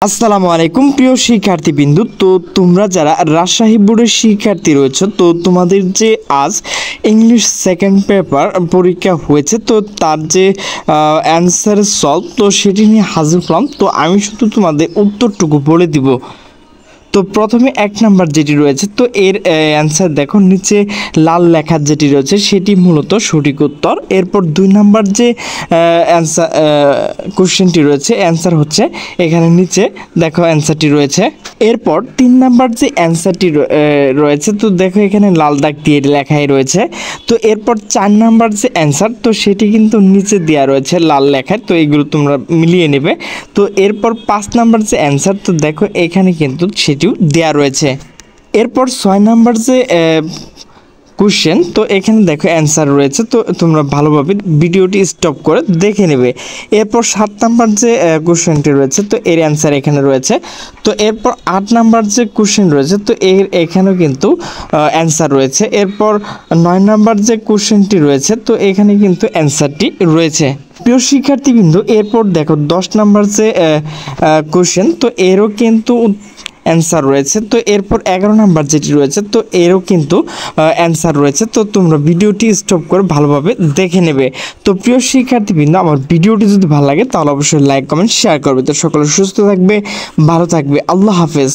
আসসালামু আলাইকুম প্রিয় শিক্ষার্থীবৃন্দ। তো তোমরা যারা রাজশাহী বোর্ডের শিক্ষার্থী রয়েছে, তো তোমাদের যে আজ ইংলিশ সেকেন্ড পেপার পরীক্ষা হয়েছে, তো তার যে অ্যান্সার সলভ, তো সেটি নিয়ে হাজির হলাম। তো আমি শুধু তোমাদের উত্তরটুকু বলে দিব। তো প্রথমে এক নাম্বার যেটি রয়েছে, তো এর অ্যান্সার দেখো, নিচে লাল লেখা যেটি রয়েছে সেটি মূলত সঠিক উত্তর। এরপর দুই নাম্বার যে অ্যান্সার কোশ্চেনটি রয়েছে, অ্যান্সার হচ্ছে এখানে নিচে দেখো অ্যান্সারটি রয়েছে। এরপর তিন নাম্বার যে অ্যান্সারটি রয়েছে, তো দেখো এখানে লাল দাগ দিয়ে লেখাই রয়েছে। তো এরপর চার নাম্বার যে অ্যান্সার, তো সেটি কিন্তু নিচে দেওয়া রয়েছে লাল লেখায়, তো এইগুলো তোমরা মিলিয়ে নেবে। তো এরপর পাঁচ নাম্বার যে অ্যান্সার, তো দেখো এখানে কিন্তু সেটিও দেওয়া রয়েছে। এরপর ছয় নাম্বার যে কোশ্চেন, তো এখানে দেখো অ্যান্সার রয়েছে, তো তোমরা ভালোভাবে ভিডিওটি স্টপ করে দেখে নেবে। এরপর সাত নাম্বার যে কোশ্চেনটি রয়েছে, তো এর অ্যান্সার এখানে রয়েছে। তো এরপর আট নাম্বার যে কোশ্চেন রয়েছে, তো এখানেও কিন্তু অ্যান্সার রয়েছে। এরপর নয় নাম্বার যে কোশ্চেনটি রয়েছে, তো এখানে কিন্তু অ্যান্সারটি রয়েছে। প্রিয় শিক্ষার্থীবৃন্দ, এরপর দেখো 10 নাম্বার যে কোশ্চেন, তো এরও কিন্তু অ্যান্সার রয়েছে। তো এরপর 11 নাম্বার যেটি রয়েছে, তো এরও কিন্তু অ্যান্সার রয়েছে। তো তোমরা ভিডিওটি স্টপ করে ভালোভাবে দেখে নেবে। তো প্রিয় শিক্ষার্থীবৃন্দ, আমার ভিডিওটি যদি ভালো লাগে তাহলে অবশ্যই লাইক কমেন্ট শেয়ার করবে। তো সকলে সুস্থ থাকবে, ভালো থাকবে। আল্লাহ হাফেজ।